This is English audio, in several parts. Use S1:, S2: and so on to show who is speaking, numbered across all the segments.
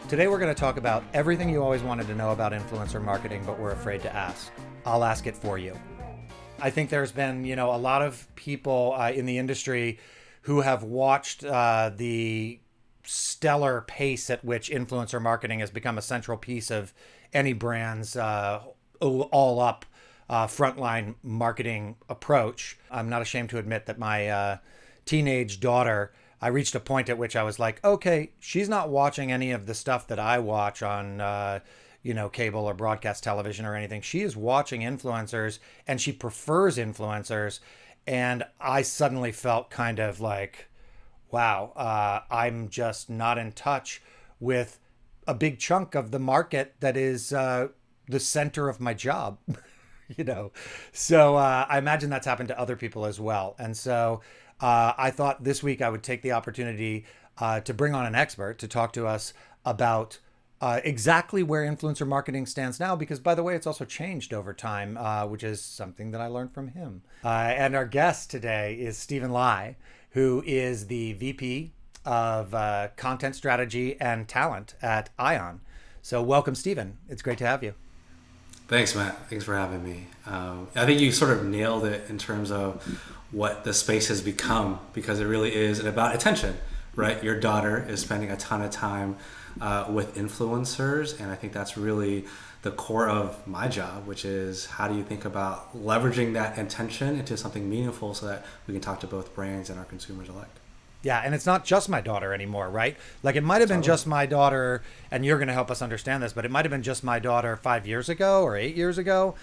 S1: Today we're going to talk about everything you always wanted to know about influencer marketing, but were afraid to ask. I'll ask it for you. I think there's been, a lot of people in the industry who have watched the stellar pace at which influencer marketing has become a central piece of any brand's all up frontline marketing approach. I'm not ashamed to admit that my teenage daughter, I reached a point at which I was like, okay, she's not watching any of the stuff that I watch on, cable or broadcast television or anything. She is watching influencers and she prefers influencers. And I suddenly felt kind of like, wow, I'm just not in touch with a big chunk of the market that is the center of my job. So I imagine that's happened to other people as well. And so I thought this week I would take the opportunity to bring on an expert to talk to us about exactly where influencer marketing stands now, because, by the way, it's also changed over time, which is something that I learned from him. And our guest today is Stephen Lai, who is the VP of Content Strategy and Talent at Ion. So welcome, Stephen. It's great to have you.
S2: Thanks, Matt. Thanks for having me. I think you sort of nailed it in terms of what the space has become, because it really is about attention, right? Your daughter is spending a ton of time with influencers, and I think that's really the core of my job, which is how do you think about leveraging that attention into something meaningful so that we can talk to both brands and our consumers alike.
S1: Yeah, and it's not just my daughter anymore, right? Like, it might have been just my daughter, and you're going to help us understand this, but it might have been just my daughter 5 years ago or 8 years ago.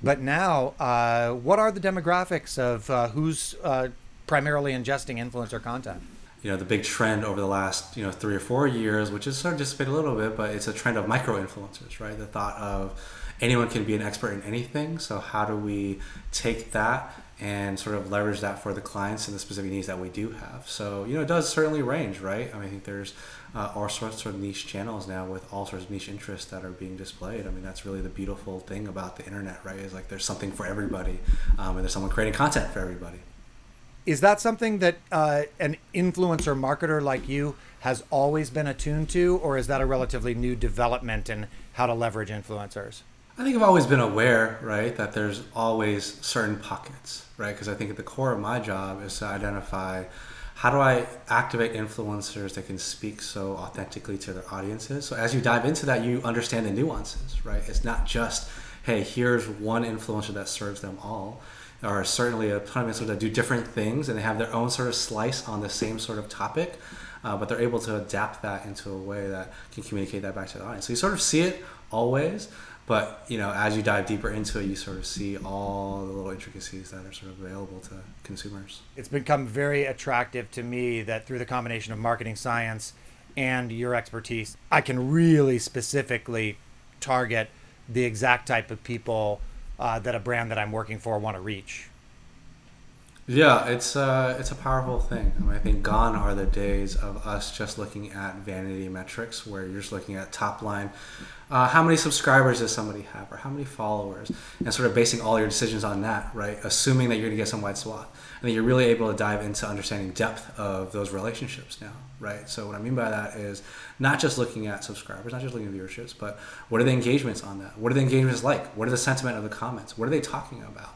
S1: But now, what are the demographics of who's primarily ingesting influencer content?
S2: The big trend over the last 3 or 4 years, which has sort of dissipated a little bit, but it's a trend of micro influencers, right? The thought of anyone can be an expert in anything. So how do we take that and sort of leverage that for the clients and the specific needs that we do have? So, it does certainly range, right? I think there's all sorts of niche channels now with all sorts of niche interests that are being displayed. That's really the beautiful thing about the internet, right? Is like there's something for everybody, and there's someone creating content for everybody.
S1: Is that something that an influencer marketer like you has always been attuned to, or is that a relatively new development in how to leverage influencers?
S2: I think I've always been aware, right, that there's always certain pockets, right? Because I think at the core of my job is to identify how do I activate influencers that can speak so authentically to their audiences. So as you dive into that, you understand the nuances, right? It's not just, hey, here's one influencer that serves them all. There are certainly a ton of influencers that do different things and they have their own sort of slice on the same sort of topic, but they're able to adapt that into a way that can communicate that back to the audience. So you sort of see it always. But, as you dive deeper into it, you sort of see all the little intricacies that are sort of available to consumers.
S1: It's become very attractive to me that through the combination of marketing science and your expertise, I can really specifically target the exact type of people that a brand that I'm working for want to reach.
S2: Yeah, it's a powerful thing. I think gone are the days of us just looking at vanity metrics where you're just looking at top line. How many subscribers does somebody have, or how many followers, and sort of basing all your decisions on that, right? Assuming that you're going to get some wide swath. I think you're really able to dive into understanding depth of those relationships now, right? So what I mean by that is not just looking at subscribers, not just looking at viewerships, but what are the engagements on that? What are the engagements like? What are the sentiment of the comments? What are they talking about?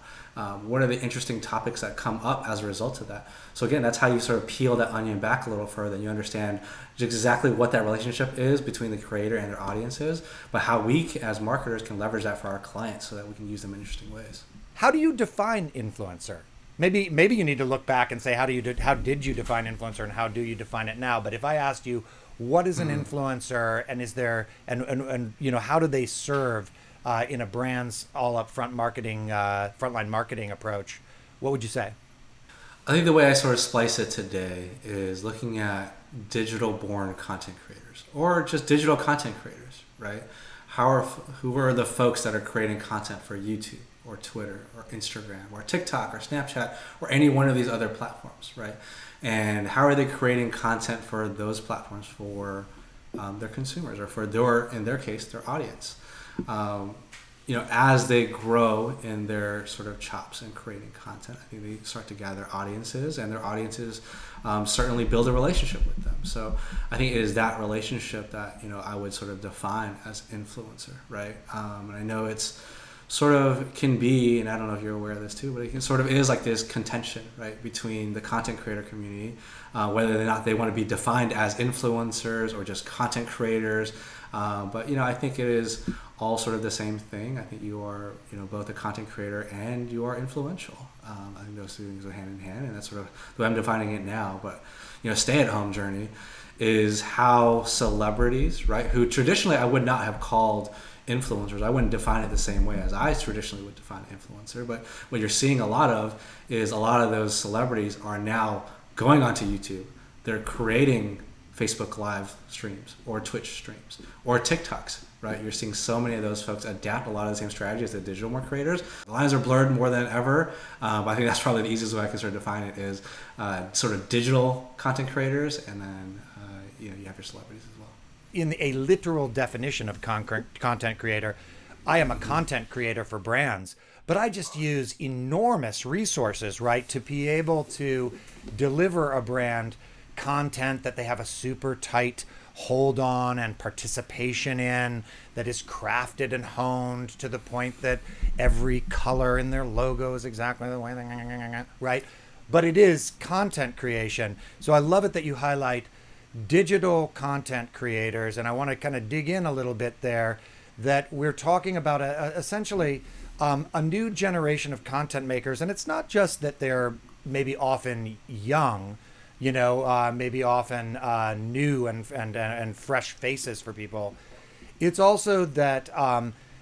S2: What are the interesting topics that come up as a result of that? So again, that's how you sort of peel that onion back a little further, and you understand exactly what that relationship is between the creator and their audiences, but how we as marketers can leverage that for our clients so that we can use them in interesting ways.
S1: How do you define influencer? Maybe you need to look back and say, how did you define influencer and how do you define it now? But if I asked you, what is an influencer, and is there, and how do they serve in a brand's all-up frontline marketing approach, what would you say?
S2: I think the way I sort of splice it today is looking at digital-born content creators, or just digital content creators, right? Who are the folks that are creating content for YouTube or Twitter or Instagram or TikTok or Snapchat or any one of these other platforms, right? And how are they creating content for those platforms for their consumers, or for in their case, their audience? as they grow in their sort of chops in creating content, I think they start to gather audiences, and their audiences certainly build a relationship with them. So I think it is that relationship that I would sort of define as influencer, right? And I know it's sort of can be, and I don't know if you're aware of this too, but it sort of is like this contention, right, between the content creator community, whether or not they want to be defined as influencers or just content creators. But I think it is all sort of the same thing. I think you are, both a content creator and you are influential. I think those two things are hand in hand, and that's sort of the way I'm defining it now. But stay-at-home journey is how celebrities, right, who traditionally I would not have called influencers. I wouldn't define it the same way as I traditionally would define influencer. But what you're seeing a lot of is a lot of those celebrities are now going onto YouTube. They're creating Facebook live streams or Twitch streams or TikToks, right? You're seeing so many of those folks adapt a lot of the same strategies that digital market creators. The lines are blurred more than ever, but I think that's probably the easiest way I can sort of define it is sort of digital content creators, and then you have your celebrities as well.
S1: In a literal definition of content creator, I am a content creator for brands, but I just use enormous resources, right, to be able to deliver a brand content that they have a super tight hold on and participation in, that is crafted and honed to the point that every color in their logo is exactly the way they, right? But it is content creation. So I love it that you highlight digital content creators, and I want to kind of dig in a little bit there, that we're talking about essentially a new generation of content makers. And it's not just that they're maybe often young, maybe often new and fresh faces for people. It's also that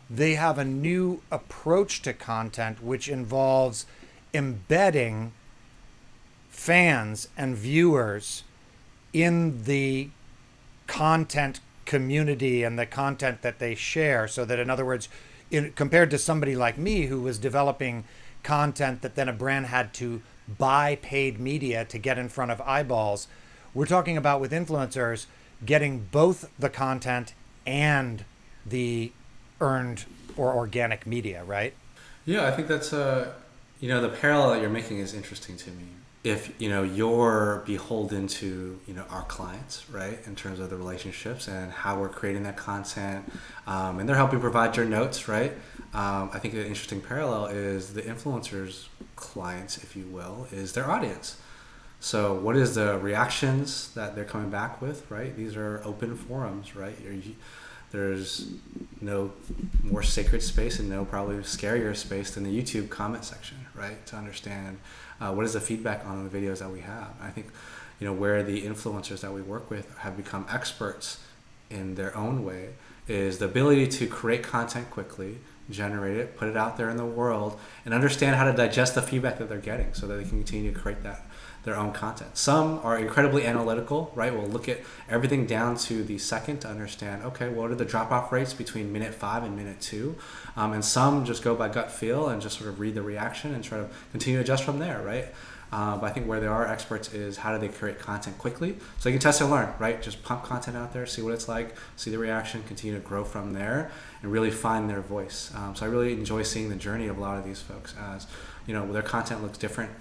S1: they have a new approach to content, which involves embedding fans and viewers in the content community and the content that they share. So that, in other words, compared to somebody like me who was developing content that then a brand had to buy paid media to get in front of eyeballs, we're talking about with influencers getting both the content and the earned or organic media, right?
S2: Yeah, I think that's the parallel that you're making is interesting to me. If you're beholden to our clients, right, in terms of the relationships and how we're creating that content, and they're helping provide your notes, right? I think an interesting parallel is the influencers' clients, if you will, is their audience. So what is the reactions that they're coming back with, right? These are open forums, right? There's no more sacred space and no probably scarier space than the YouTube comment section, right? To understand what is the feedback on the videos that we have. I think, where the influencers that we work with have become experts in their own way is the ability to create content quickly, generate it, put it out there in the world, and understand how to digest the feedback that they're getting so that they can continue to create their own content. Some are incredibly analytical, right? We'll look at everything down to the second to understand, okay, what are the drop-off rates between minute 5 and minute 2? And some just go by gut feel and just sort of read the reaction and try to continue to adjust from there, right? But I think where there are experts is how do they create content quickly so they can test and learn, right? Just pump content out there, see what it's like, see the reaction, continue to grow from there, and really find their voice. So I really enjoy seeing the journey of a lot of these folks as, their content looks different,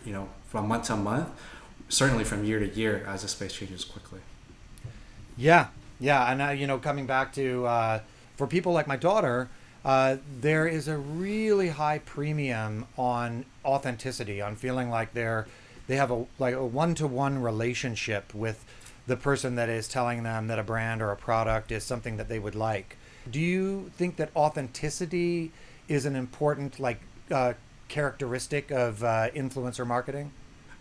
S2: from month to month, certainly from year to year as the space changes quickly.
S1: Yeah. And, coming back to, for people like my daughter, there is a really high premium on authenticity, on feeling like they have a one-to-one relationship with the person that is telling them that a brand or a product is something that they would like. Do you think that authenticity is an important characteristic of influencer marketing?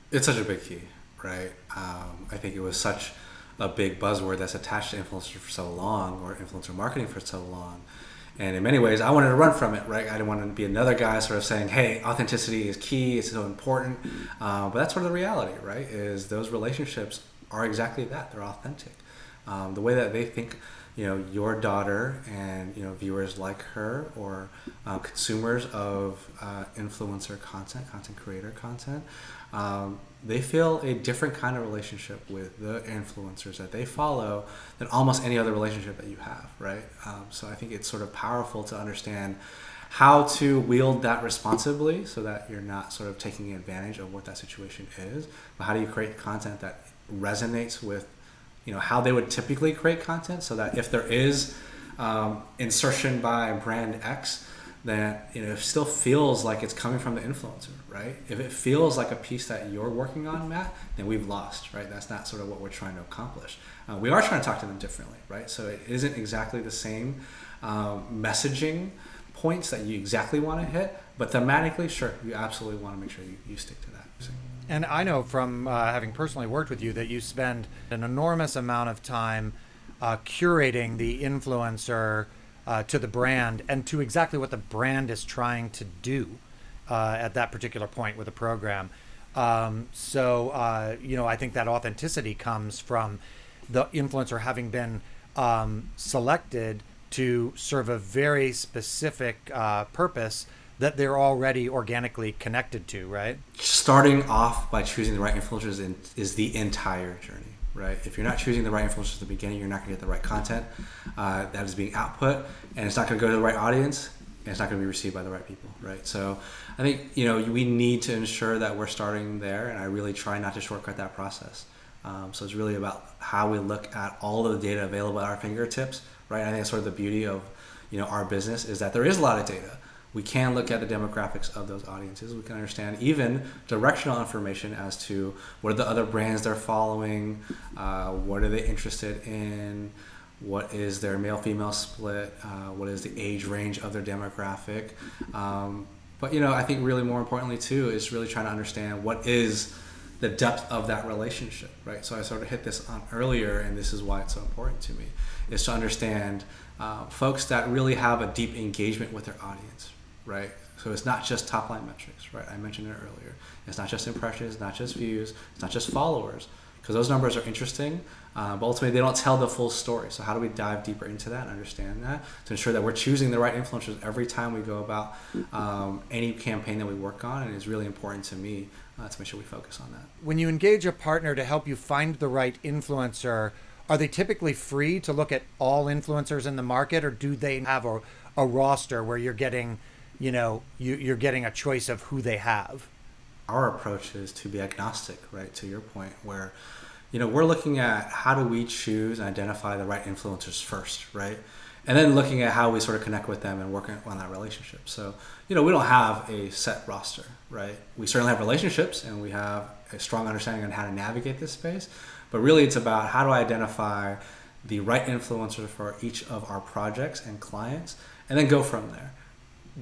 S2: It's such a big key, right? I think it was such a big buzzword that's attached to influencer for so long, or influencer marketing for so long. And in many ways, I wanted to run from it, right? I didn't want to be another guy sort of saying, hey, authenticity is key, it's so important. But that's sort of the reality, right? Is those relationships are exactly that. They're authentic. The way that they think, your daughter and, viewers like her, or consumers of influencer content creator content, they feel a different kind of relationship with the influencers that they follow than almost any other relationship that you have, right? So I think it's sort of powerful to understand how to wield that responsibly so that you're not sort of taking advantage of what that situation is. But how do you create content that resonates with, how they would typically create content, so that if there is insertion by brand X, that it still feels like it's coming from the influencer, right? If it feels like a piece that you're working on, Matt, then we've lost, right? That's not sort of what we're trying to accomplish. We are trying to talk to them differently, right? So it isn't exactly the same messaging points that you exactly want to hit, but thematically, sure, you absolutely want to make sure you stick to that.
S1: And I know from having personally worked with you that you spend an enormous amount of time curating the influencer to the brand and to exactly what the brand is trying to do at that particular point with the program. So I think that authenticity comes from the influencer having been selected to serve a very specific purpose that they're already organically connected to, right?
S2: Starting off by choosing the right influencers is the entire journey, right? If you're not choosing the right influencers at the beginning, you're not going to get the right content that is being output, and it's not going to go to the right audience, and it's not going to be received by the right people, right? So I think, we need to ensure that we're starting there, and I really try not to shortcut that process. So it's really about how we look at all of the data available at our fingertips, right? I think that's sort of the beauty of, our business, is that there is a lot of data. We can look at the demographics of those audiences. We can understand even directional information as to what are the other brands they're following, what are they interested in, what is their male-female split, what is the age range of their demographic. But, I think really more importantly too is really trying to understand what is the depth of that relationship, right? So I sort of hit this on earlier, and this is why it's so important to me, is to understand folks that really have a deep engagement with their audience, right? So it's not just top line metrics, right? I mentioned it earlier. It's not just impressions, not just views, it's not just followers, because those numbers are interesting, but ultimately they don't tell the full story. So how do we dive deeper into that and understand that to ensure that we're choosing the right influencers every time we go about any campaign that we work on? And it's really important to me to make sure we focus on that.
S1: When you engage a partner to help you find the right influencer, are they typically free to look at all influencers in the market, or do they have a roster where you're getting you're getting a choice of who they have?
S2: Our approach is to be agnostic, right? To your point, where, we're looking at how do we choose and identify the right influencers first, right? And then looking at how we sort of connect with them and work on that relationship. So, we don't have a set roster, right? We certainly have relationships and we have a strong understanding on how to navigate this space, but really it's about how do I identify the right influencers for each of our projects and clients, and then go from there.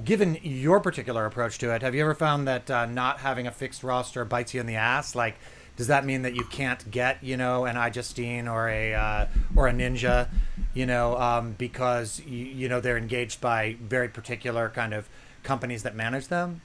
S1: Given your particular approach to it, have you ever found that not having a fixed roster bites you in the ass? Like, does that mean that you can't get, an iJustine or a Ninja, because they're engaged by very particular kind of companies that manage them?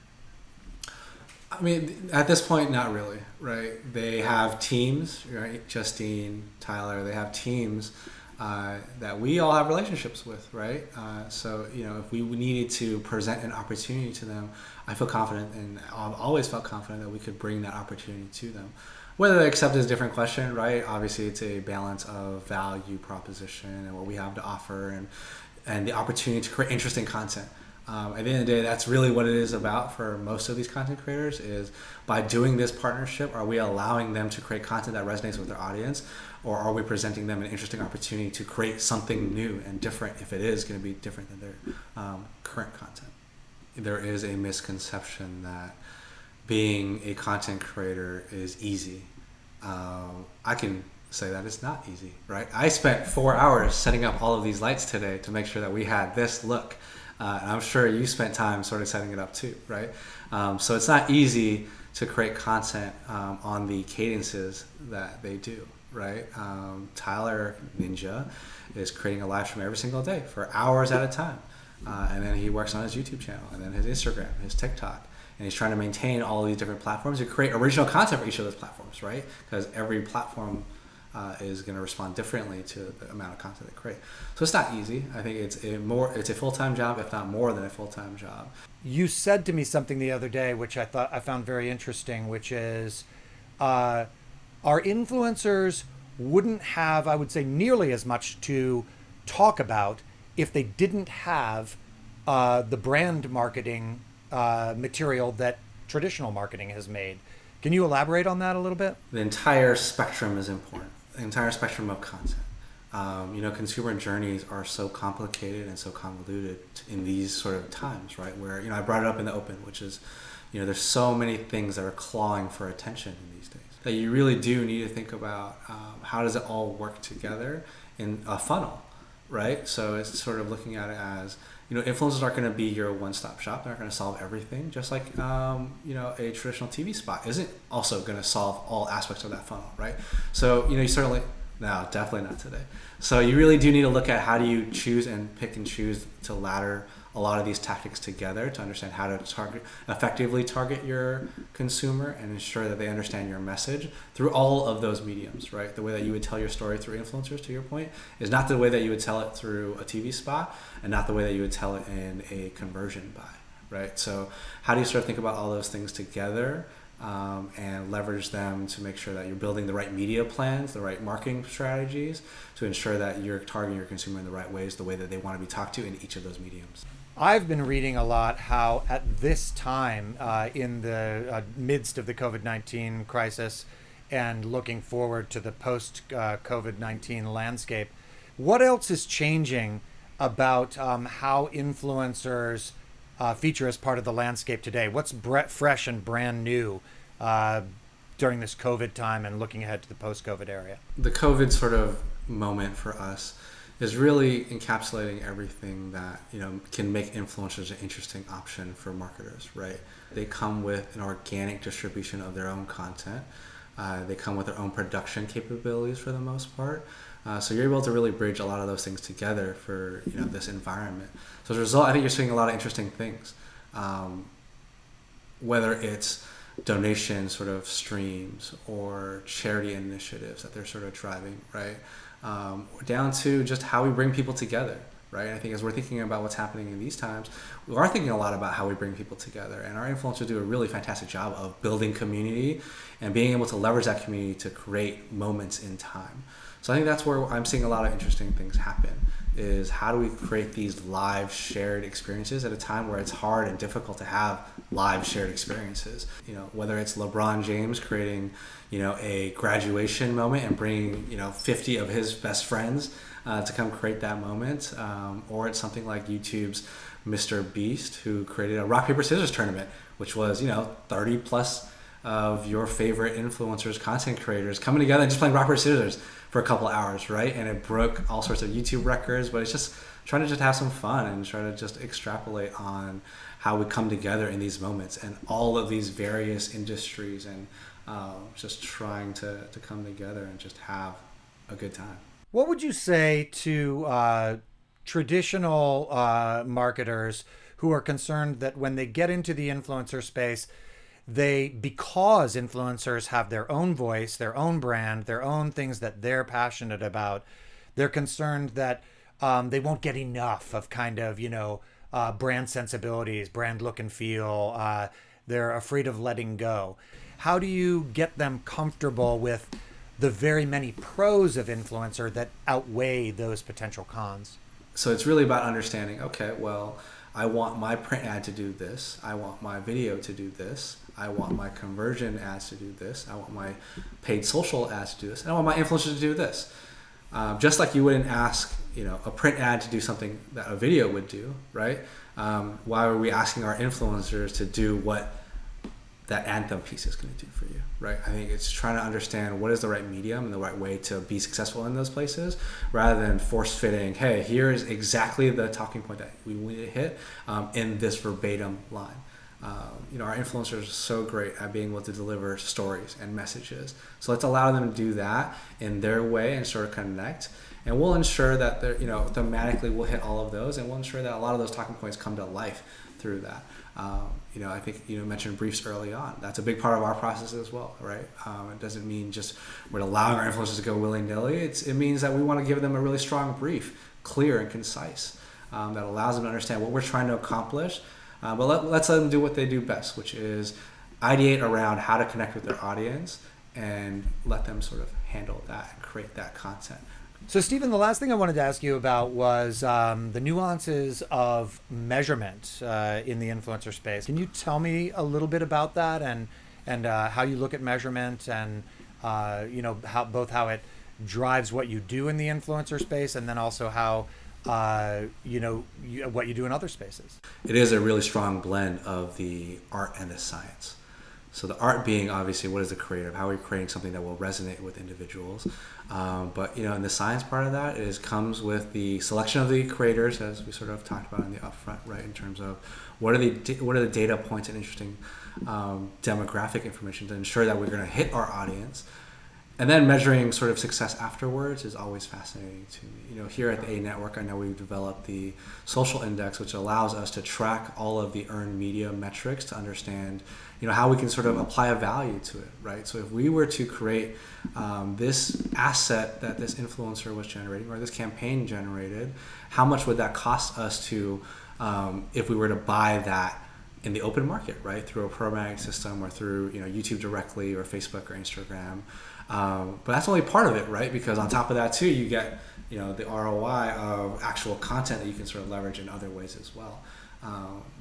S2: I mean, at this point, not really, right? They have teams, right? Justine, Tyler, they have teams that we all have relationships with, right? So, if we needed to present an opportunity to them, I feel confident, and I've always felt confident that we could bring that opportunity to them. Whether they accept is a different question, right? Obviously, it's a balance of value proposition and what we have to offer, and the opportunity to create interesting content. At the end of the day, that's really what it is about for most of these content creators, is by doing this partnership, are we allowing them to create content that resonates with their audience, or are we presenting them an interesting opportunity to create something new and different if it is going to be different than their current content? There is a misconception that being a content creator is easy. I can say that it's not easy, right? I spent 4 hours setting up all of these lights today to make sure that we had this look. And I'm sure you spent time sort of setting it up too, right? So it's not easy to create content on the cadences that they do, right? Tyler Ninja is creating a live stream every single day for hours at a time. And then he works on his YouTube channel, and then his Instagram, his TikTok. And he's trying to maintain all of these different platforms to create original content for each of those platforms, right? Because every platform is going to respond differently to the amount of content they create. So it's not easy. I think it's a full-time job, if not more than a full-time job.
S1: You said to me something the other day, which I found very interesting, which is our influencers wouldn't have, I would say, nearly as much to talk about if they didn't have the brand marketing material that traditional marketing has made. Can you elaborate on that a little bit?
S2: The entire spectrum is important. The entire spectrum of content. Consumer journeys are so complicated and so convoluted in these sort of times, right? Where, I brought it up in the open, which is, there's so many things that are clawing for attention in these days that you really do need to think about how does it all work together in a funnel, right? So it's sort of looking at it as, influencers aren't going to be your one-stop shop. They're not going to solve everything. Just like, a traditional TV spot isn't also going to solve all aspects of that funnel, right? So, you certainly, no, definitely not today. So you really do need to look at how do you choose and pick and choose to ladder a lot of these tactics together to understand how to effectively target your consumer and ensure that they understand your message through all of those mediums, right? The way that you would tell your story through influencers, to your point, is not the way that you would tell it through a TV spot and not the way that you would tell it in a conversion buy, right? So how do you sort of think about all those things together and leverage them to make sure that you're building the right media plans, the right marketing strategies to ensure that you're targeting your consumer in the right ways, the way that they want to be talked to in each of those mediums.
S1: I've been reading a lot how at this time in the midst of the COVID-19 crisis and looking forward to the post-COVID-19 landscape, what else is changing about how influencers feature as part of the landscape today? What's fresh and brand new during this COVID time and looking ahead to the post-COVID area?
S2: The COVID sort of moment for us is really encapsulating everything that can make influencers an interesting option for marketers, right? They come with an organic distribution of their own content. They come with their own production capabilities for the most part. So you're able to really bridge a lot of those things together for this environment. So as a result, I think you're seeing a lot of interesting things, whether it's donation sort of streams or charity initiatives that they're sort of driving, right? Down to just how we bring people together, right? I think as we're thinking about what's happening in these times, we are thinking a lot about how we bring people together, and our influencers do a really fantastic job of building community and being able to leverage that community to create moments in time. So I think that's where I'm seeing a lot of interesting things happen, is how do we create these live shared experiences at a time where it's hard and difficult to have live shared experiences. Whether it's LeBron James creating, a graduation moment and bringing, 50 of his best friends to come create that moment, or it's something like YouTube's Mr. Beast, who created a rock, paper, scissors tournament, which was, 30 plus of your favorite influencers, content creators coming together and just playing rock, paper, scissors for a couple hours, right? And it broke all sorts of YouTube records, but it's just trying to just have some fun and try to just extrapolate on how we come together in these moments and all of these various industries and just trying to come together and just have a good time.
S1: What would you say to traditional marketers who are concerned that when they get into the influencer space, because influencers have their own voice, their own brand, their own things that they're passionate about, they're concerned that they won't get enough of kind of, brand sensibilities, brand look and feel. They're afraid of letting go. How do you get them comfortable with the very many pros of influencer that outweigh those potential cons?
S2: So it's really about understanding, okay, well, I want my print ad to do this. I want my video to do this. I want my conversion ads to do this. I want my paid social ads to do this. And I want my influencers to do this. Just like you wouldn't ask, a print ad to do something that a video would do, right? Why are we asking our influencers to do what that anthem piece is going to do for you, right? I think it's trying to understand what is the right medium and the right way to be successful in those places, rather than force fitting, hey, here is exactly the talking point that we need to hit in this verbatim line. Our influencers are so great at being able to deliver stories and messages. So let's allow them to do that in their way and sort of connect. And we'll ensure that they're, thematically we'll hit all of those, and we'll ensure that a lot of those talking points come to life through that. I think you mentioned briefs early on. That's a big part of our process as well, right? It doesn't mean just we're allowing our influencers to go willy-nilly. It means that we want to give them a really strong brief, clear and concise, that allows them to understand what we're trying to accomplish. But let's let them do what they do best, which is ideate around how to connect with their audience and let them sort of handle that and create that content
S1: So, Stephen, the last thing I wanted to ask you about was the nuances of measurement in the influencer space. Can you tell me a little bit about that and how you look at measurement and how it drives what you do in the influencer space, and then also how what you do in other spaces?
S2: It is a really strong blend of the art and the science. So the art being obviously what is the creative, how are we creating something that will resonate with individuals, but in the science part of that comes with the selection of the creators, as we sort of talked about in the upfront, right? In terms of what are the data points and interesting demographic information to ensure that we're going to hit our audience. And then measuring sort of success afterwards is always fascinating to me. Here at the A Network, I know we've developed the social index, which allows us to track all of the earned media metrics to understand, how we can sort of apply a value to it, right? So if we were to create this asset that this influencer was generating or this campaign generated, how much would that cost us to, if we were to buy that in the open market, right? Through a programmatic system or through, YouTube directly or Facebook or Instagram. But that's only part of it, right? Because on top of that too, you get, the ROI of actual content that you can sort of leverage in other ways as well.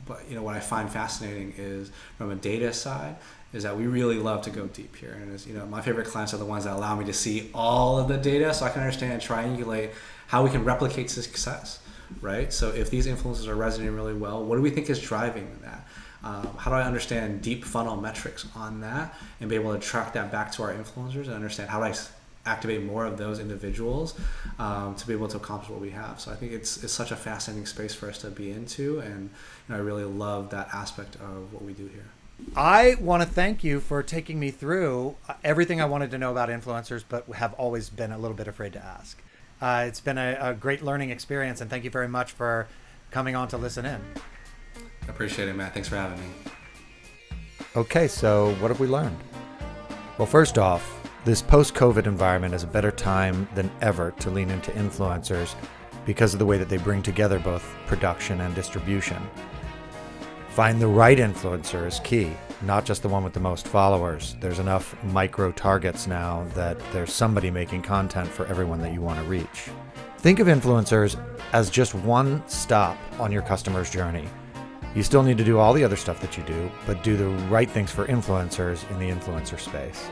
S2: But what I find fascinating is from a data side is that we really love to go deep here. And as my favorite clients are the ones that allow me to see all of the data so I can understand and triangulate how we can replicate success, right? So if these influencers are resonating really well, what do we think is driving that? How do I understand deep funnel metrics on that and be able to track that back to our influencers and understand how do I activate more of those individuals to be able to accomplish what we have. So I think it's such a fascinating space for us to be into, and I really love that aspect of what we do here.
S1: I want to thank you for taking me through everything I wanted to know about influencers, but have always been a little bit afraid to ask. It's been a great learning experience, and thank you very much for coming on to listen in.
S2: I appreciate it, Matt. Thanks for having me.
S1: Okay, so what have we learned? Well, first off, this post-COVID environment is a better time than ever to lean into influencers because of the way that they bring together both production and distribution. Find the right influencer is key, not just the one with the most followers. There's enough micro targets now that there's somebody making content for everyone that you want to reach. Think of influencers as just one stop on your customer's journey. You still need to do all the other stuff that you do, but do the right things for influencers in the influencer space.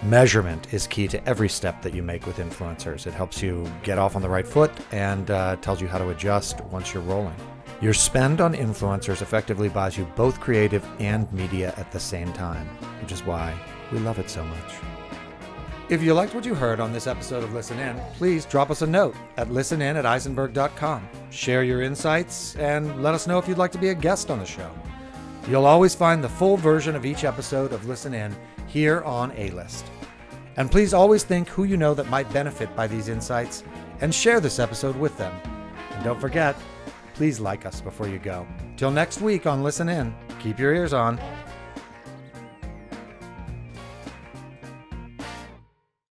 S1: Measurement is key to every step that you make with influencers. It helps you get off on the right foot and tells you how to adjust once you're rolling. Your spend on influencers effectively buys you both creative and media at the same time, which is why we love it so much. If you liked what you heard on this episode of Listen In, please drop us a note at listenin@eisenberg.com. Share your insights and let us know if you'd like to be a guest on the show. You'll always find the full version of each episode of Listen In here on A-List. And please always think who you know that might benefit by these insights and share this episode with them. And don't forget, please like us before you go. Till next week on Listen In, keep your ears on